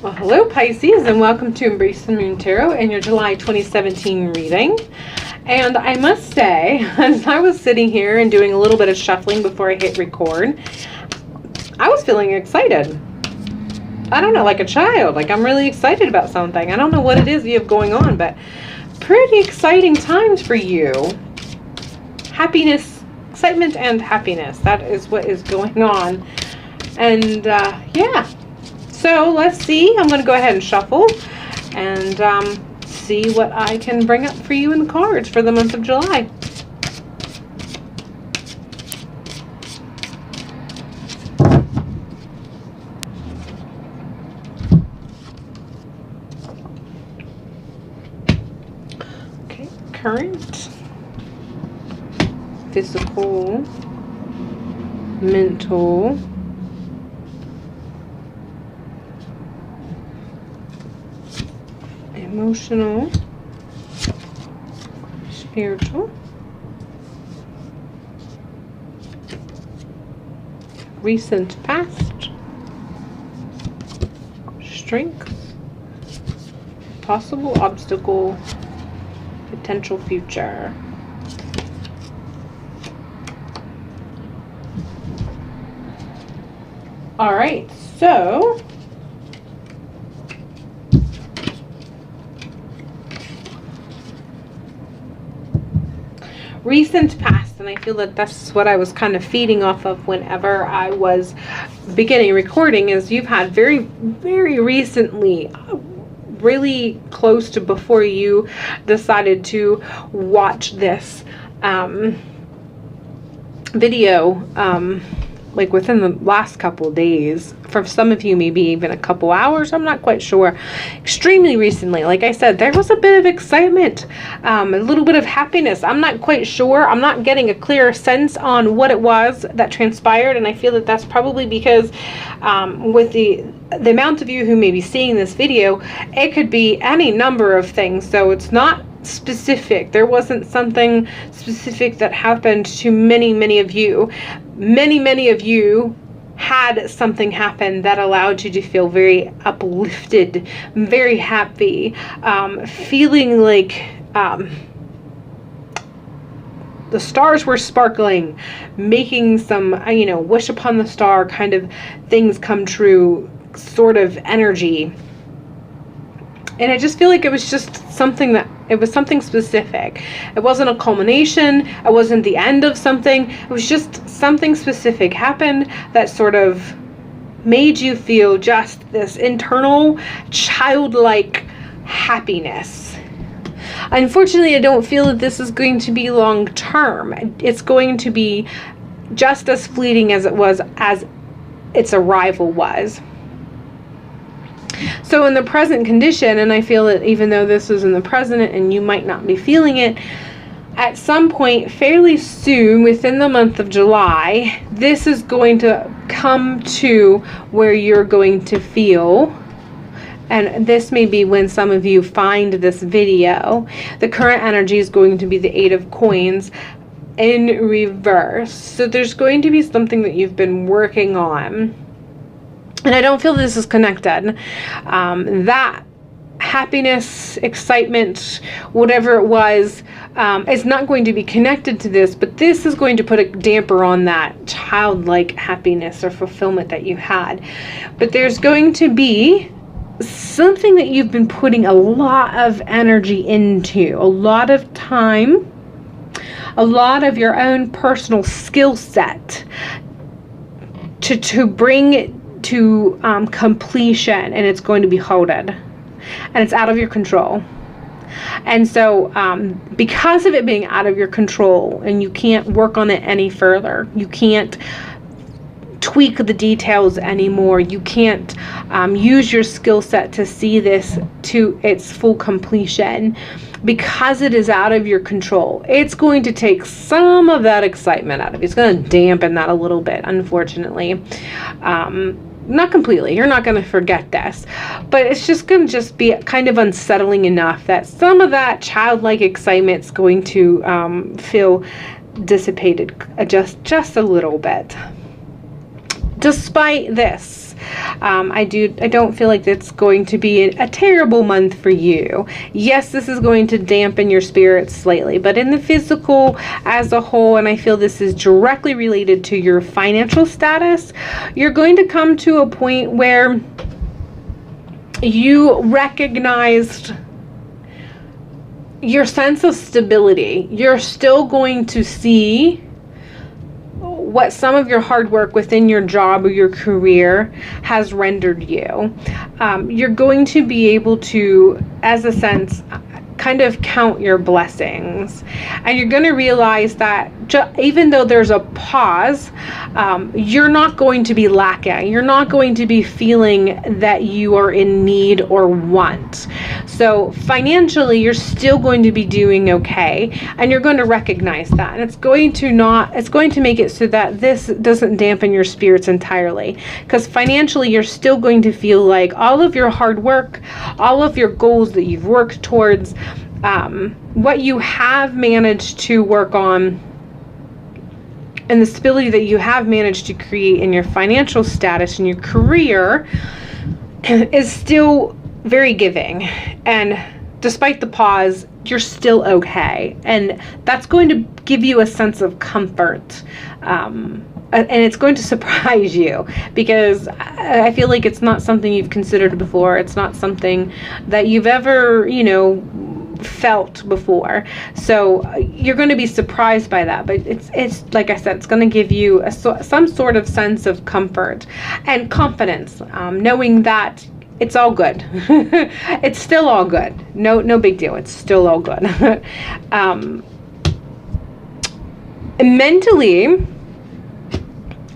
Well, hello Pisces, and welcome to Embrace the Moon Tarot and your July 2017 reading. And I must say, as I was sitting here and doing a little bit of shuffling before I hit record, I was feeling excited. I don't know, like a child. Like I'm really excited about something. I don't know what it is you have going on, but pretty exciting times for you. Happiness, excitement and happiness. That is what is going on. And yeah. So let's see. I'm going to go ahead and shuffle and see what I can bring up for you in the cards for the month of July. Okay, current, physical, mental, emotional, spiritual, recent past, strength, possible obstacle, potential future. All right, so recent past, and I feel that that's what I was kind of feeding off of whenever I was beginning recording, is you've had very, very recently, really close to before you decided to watch this video, like within the last couple of days. For some of you, maybe even a couple hours. I'm not quite sure. Extremely recently, like I said, there was a bit of excitement, a little bit of happiness. I'm not quite sure. I'm not getting a clear sense on what it was that transpired, and I feel that that's probably because with the amount of you who may be seeing this video, it could be any number of things. So it's not specific. There wasn't something specific that happened to many of you. Many of you had something happen that allowed you to feel very uplifted, very happy, feeling like the stars were sparkling, making some, wish upon the star kind of things come true sort of energy. And I just feel like it was just something it was something specific. It wasn't a culmination. It wasn't the end of something. It was just something specific happened that sort of made you feel just this internal childlike happiness. Unfortunately, I don't feel that this is going to be long term. It's going to be just as fleeting as it was, as its arrival was. So in the present condition, and I feel that even though this is in the present and you might not be feeling it, at some point fairly soon within the month of July, this is going to come to where you're going to feel, and this may be when some of you find this video, the current energy is going to be the Eight of Coins in reverse. So there's going to be something that you've been working on. And I don't feel this is connected. That happiness, excitement, whatever it was, is not going to be connected to this, but this is going to put a damper on that childlike happiness or fulfillment that you had. But there's going to be something that you've been putting a lot of energy into, a lot of time, a lot of your own personal skill set to bring it to completion, and it's going to be halted, and it's out of your control. And so because of it being out of your control, and you can't work on it any further, you can't tweak the details anymore, you can't use your skill set to see this to its full completion, because it is out of your control, it's going to take some of that excitement out of you. It's going to dampen that a little bit, unfortunately. Not completely, you're not going to forget this, but it's just going to be kind of unsettling enough that some of that childlike excitement is going to feel dissipated just a little bit. Despite this, I don't feel like it's going to be a terrible month for you. Yes, this is going to dampen your spirits slightly, but in the physical as a whole, and I feel this is directly related to your financial status, you're going to come to a point where you recognized your sense of stability. You're still going to see what some of your hard work within your job or your career has rendered you. You're going to be able to, as a sense, kind of count your blessings, and you're going to realize that even though there's a pause, you're not going to be lacking. You're not going to be feeling that you are in need or want. So financially, you're still going to be doing okay, and you're going to recognize that. And it's going to make it so that this doesn't dampen your spirits entirely, because financially, you're still going to feel like all of your hard work, all of your goals that you've worked towards, what you have managed to work on, and the stability that you have managed to create in your financial status and your career is still very giving. And despite the pause, you're still okay. And that's going to give you a sense of comfort. And it's going to surprise you, because I feel like it's not something you've considered before. It's not something that you've ever, felt before. So you're going to be surprised by that, but it's like I said, it's going to give you some sort of sense of comfort and confidence, knowing that it's all good. It's still all good. No big deal. It's still all good. Mentally,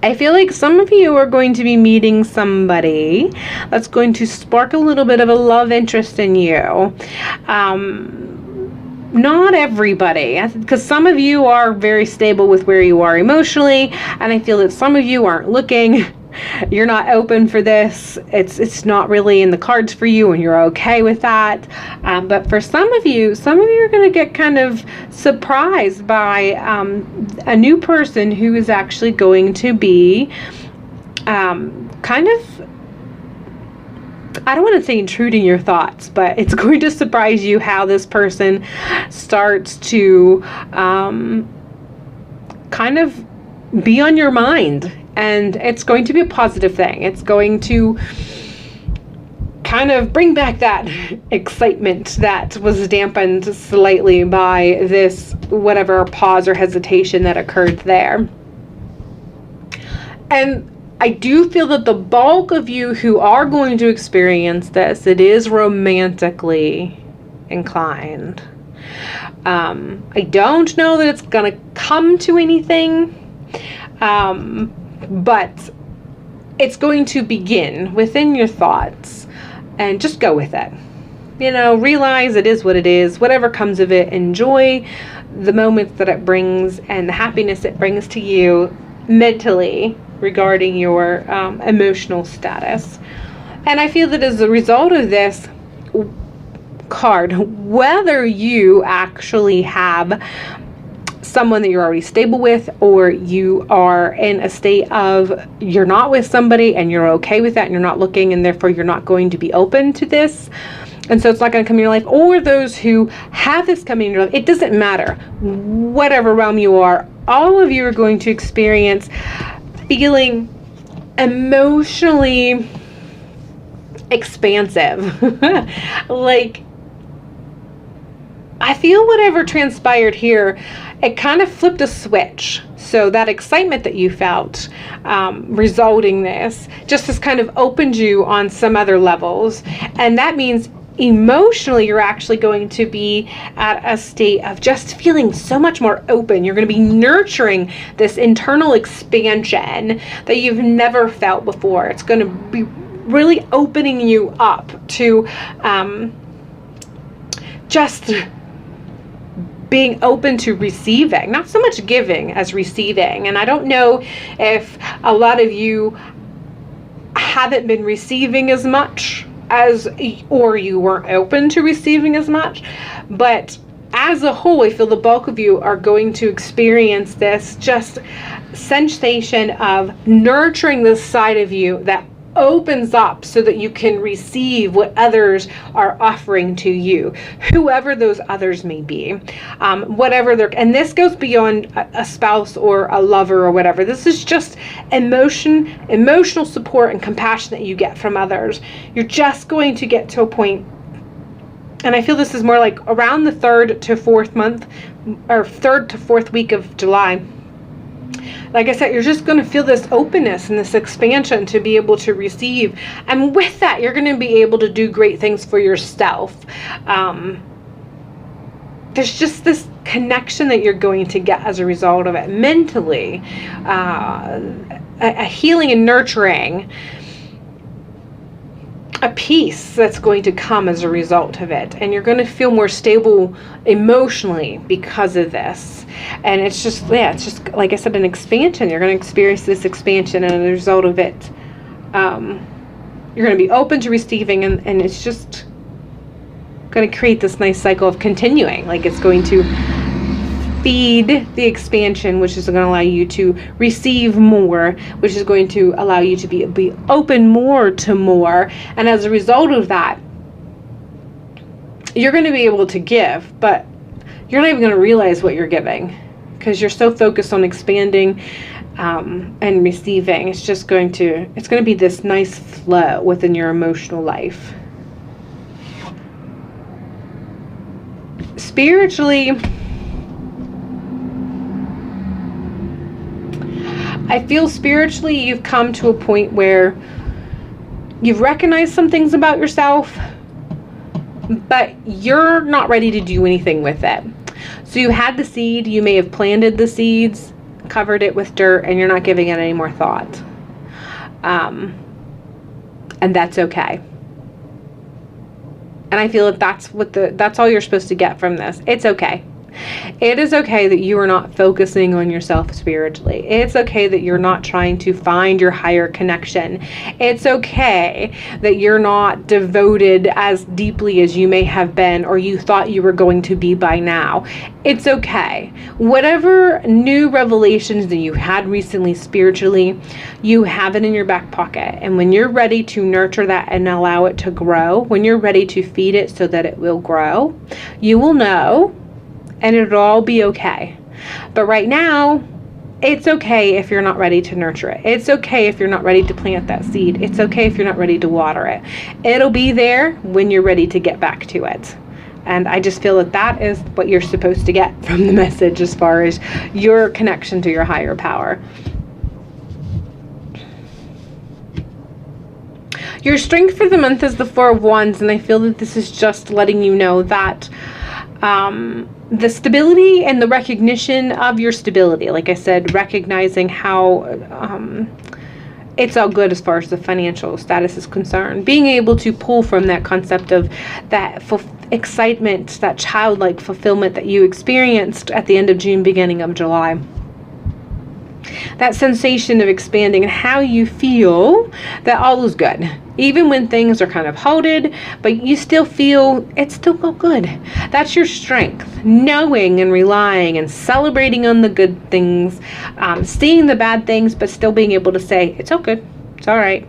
I feel like some of you are going to be meeting somebody that's going to spark a little bit of a love interest in you. Not everybody, because some of you are very stable with where you are emotionally, and I feel that some of you aren't looking. You're not open for this. It's not really in the cards for you, and you're okay with that. But for some of you are going to get kind of surprised by a new person who is actually going to be kind of, I don't want to say intruding your thoughts, but it's going to surprise you how this person starts to kind of be on your mind. And it's going to be a positive thing. It's going to kind of bring back that excitement that was dampened slightly by this whatever pause or hesitation that occurred there. And I do feel that the bulk of you who are going to experience this, it is romantically inclined. I don't know that it's going to come to anything. But it's going to begin within your thoughts, and just go with it. Realize it is what it is. Whatever comes of it, enjoy the moments that it brings and the happiness it brings to you mentally regarding your emotional status. And I feel that as a result of this card, whether you actually have someone that you're already stable with, or you are in a state of you're not with somebody and you're okay with that and you're not looking, and therefore you're not going to be open to this, and so it's not going to come in your life, or those who have this coming in your life, it doesn't matter. Whatever realm you are, all of you are going to experience feeling emotionally expansive. Like, I feel whatever transpired here, it kind of flipped a switch. So that excitement that you felt resulting this just has kind of opened you on some other levels. And that means emotionally you're actually going to be at a state of just feeling so much more open. You're going to be nurturing this internal expansion that you've never felt before. It's going to be really opening you up to just being open to receiving, not so much giving as receiving. And I don't know if a lot of you haven't been receiving as much or you weren't open to receiving as much, but as a whole, I feel the bulk of you are going to experience this just sensation of nurturing this side of you that opens up so that you can receive what others are offering to you, whoever those others may be, whatever they're, and this goes beyond a spouse or a lover or whatever. This is just emotional support and compassion that you get from others. You're just going to get to a point, and I feel this is more like around the 3rd to 4th month, or 3rd to 4th week of July. Like I said, you're just going to feel this openness and this expansion to be able to receive. And with that, you're going to be able to do great things for yourself. There's just this connection that you're going to get as a result of it. Mentally, a healing and nurturing, a peace that's going to come as a result of it. And you're going to feel more stable emotionally because of this. And it's just, yeah, it's just, like I said, an expansion. You're going to experience this expansion, and as a result of it, you're going to be open to receiving, and it's just going to create this nice cycle of continuing. Like, it's going to feed the expansion, which is going to allow you to receive more, which is going to allow you to be open more to more. And as a result of that, you're going to be able to give, but you're not even going to realize what you're giving because you're so focused on expanding and receiving. It's just going to, it's going to be this nice flow within your emotional life. Spiritually, I feel spiritually you've come to a point where you've recognized some things about yourself, but you're not ready to do anything with it. So you had the seed, you may have planted the seeds, covered it with dirt, and you're not giving it any more thought. And that's okay. And I feel that that's all you're supposed to get from this. It's okay. It is okay that you are not focusing on yourself spiritually. It's okay that you're not trying to find your higher connection. It's okay that you're not devoted as deeply as you may have been or you thought you were going to be by now. It's okay. Whatever new revelations that you had recently spiritually, you have it in your back pocket. And when you're ready to nurture that and allow it to grow, when you're ready to feed it so that it will grow, you will know. And it'll all be okay. But right now, it's okay if you're not ready to nurture it. It's okay if you're not ready to plant that seed. It's okay if you're not ready to water it. It'll be there when you're ready to get back to it. And I just feel that that is what you're supposed to get from the message as far as your connection to your higher power. Your strength for the month is the Four of Wands, and I feel that this is just letting you know that the stability and the recognition of your stability, like I said, recognizing how it's all good as far as the financial status is concerned, being able to pull from that concept of that excitement, that childlike fulfillment that you experienced at the end of June, beginning of July. That sensation of expanding and how you feel that all is good. Even when things are kind of halted, but you still feel it's still all good. That's your strength. Knowing and relying and celebrating on the good things, seeing the bad things, but still being able to say, it's all good. It's all right.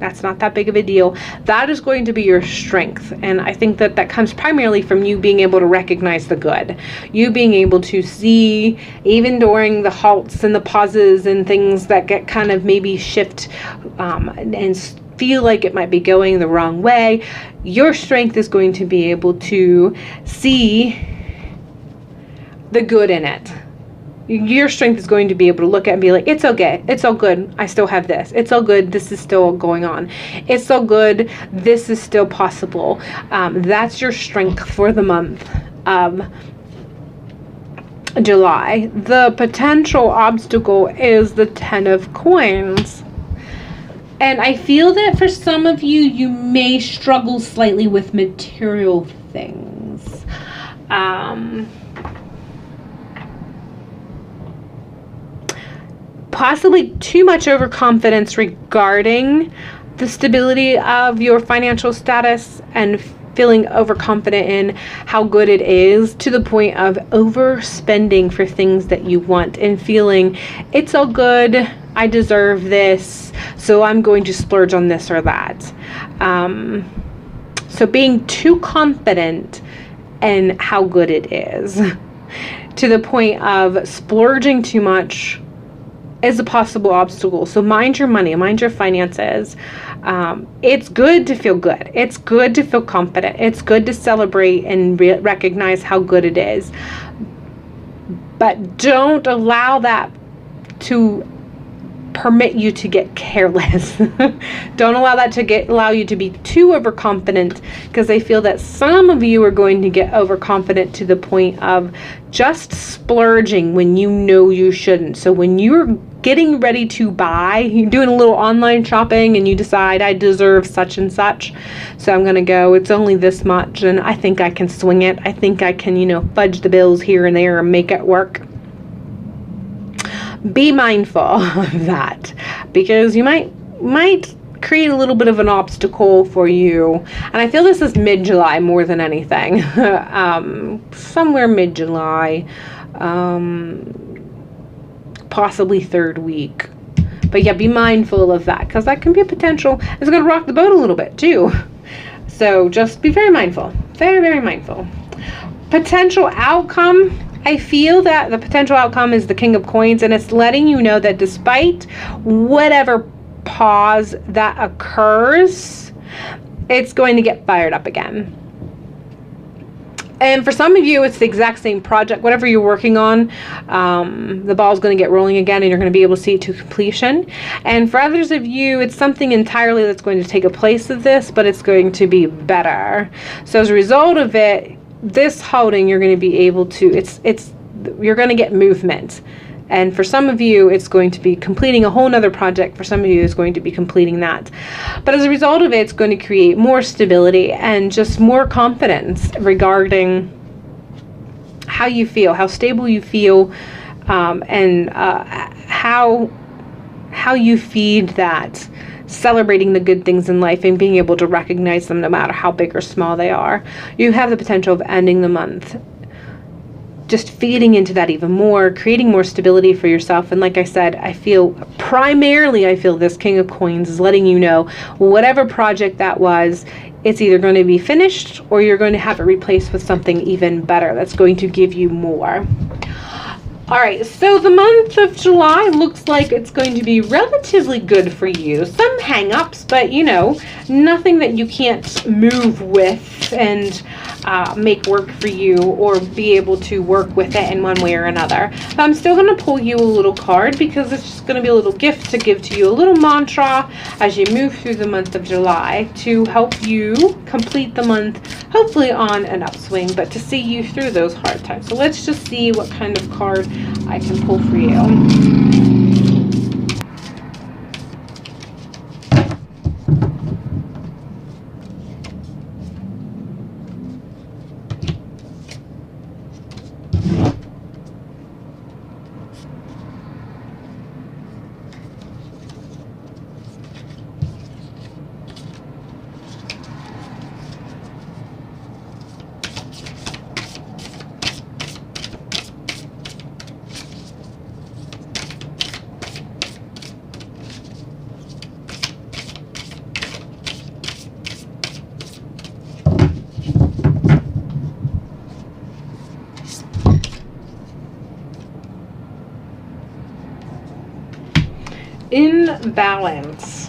That's not that big of a deal. That is going to be your strength. And I think that that comes primarily from you being able to recognize the good. You being able to see, even during the halts and the pauses and things that get kind of maybe shift and feel like it might be going the wrong way, your strength is going to be able to see the good in it. Your strength is going to be able to look at and be like, it's okay, it's all good, I still have this, it's all good, this is still going on, it's all good, this is still possible. That's your strength for the month of July. The potential obstacle is the Ten of Coins. And I feel that for some of you, you may struggle slightly with material things. Possibly too much overconfidence regarding the stability of your financial status and feeling overconfident in how good it is to the point of overspending for things that you want and feeling it's all good, I deserve this, so I'm going to splurge on this or that. So being too confident in how good it is to the point of splurging too much is a possible obstacle. So mind your money, mind your finances. It's good to feel good. It's good to feel confident. It's good to celebrate and recognize how good it is. But don't allow that to permit you to get careless. Don't allow that to allow you to be too overconfident, because I feel that some of you are going to get overconfident to the point of just splurging when you know you shouldn't. So when you're getting ready to buy, you're doing a little online shopping and you decide, I deserve such and such, so I'm gonna go, it's only this much and I think I can swing it, I think I can, fudge the bills here and there and make it work. Be mindful of that, because you might create a little bit of an obstacle for you. And I feel this is mid-July more than anything. Somewhere mid-July, possibly third week. But yeah, be mindful of that, because that can be a potential. It's going to rock the boat a little bit too. So just be very mindful. Very, very mindful. Potential outcome. I feel that the potential outcome is the King of Coins, and it's letting you know that despite whatever pause that occurs, it's going to get fired up again. And for some of you, it's the exact same project. Whatever you're working on, the ball's going to get rolling again, and you're going to be able to see it to completion. And for others of you, it's something entirely that's going to take a place of this, but it's going to be better. So as a result of it, this holding, you're going to be able to, you're going to get movement. And for some of you, it's going to be completing a whole nother project. For some of you, it's going to be completing that. But as a result of it, it's going to create more stability and just more confidence regarding how you feel, how stable you feel, and how you feed that, celebrating the good things in life and being able to recognize them no matter how big or small they are. You have the potential of ending the month just feeding into that even more, creating more stability for yourself. And like I said, I feel this King of Coins is letting you know whatever project that was, it's either going to be finished or you're going to have it replaced with something even better that's going to give you more. All right, so the month of July looks like it's going to be relatively good for you. Some hang-ups, but nothing that you can't move with and make work for you, or be able to work with it in one way or another. But I'm still going to pull you a little card, because it's just going to be a little gift to give to you, a little mantra as you move through the month of July to help you complete the month, hopefully on an upswing, but to see you through those hard times. So let's just see what kind of card I can pull for you. In balance.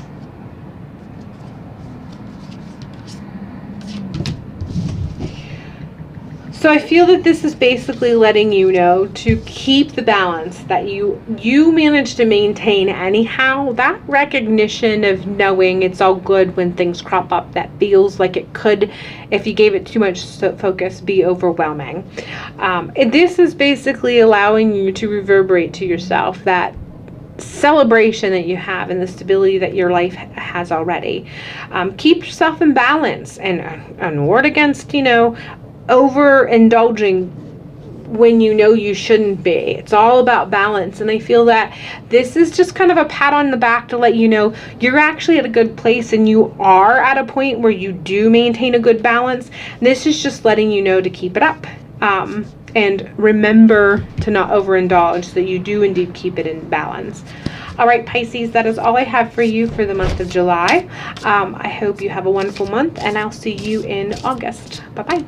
So I feel that this is basically letting you know to keep the balance that you manage to maintain anyhow. That recognition of knowing it's all good when things crop up that feels like it could, if you gave it too much focus, be overwhelming. This is basically allowing you to reverberate to yourself that celebration that you have and the stability that your life has already. Keep yourself in balance and ward against, overindulging when you shouldn't be. It's all about balance. And I feel that this is just kind of a pat on the back to let you know you're actually at a good place and you are at a point where you do maintain a good balance. This is just letting you know to keep it up. And remember to not overindulge, so that you do indeed keep it in balance. All right, Pisces, that is all I have for you for the month of July. I hope you have a wonderful month, and I'll see you in August. Bye-bye.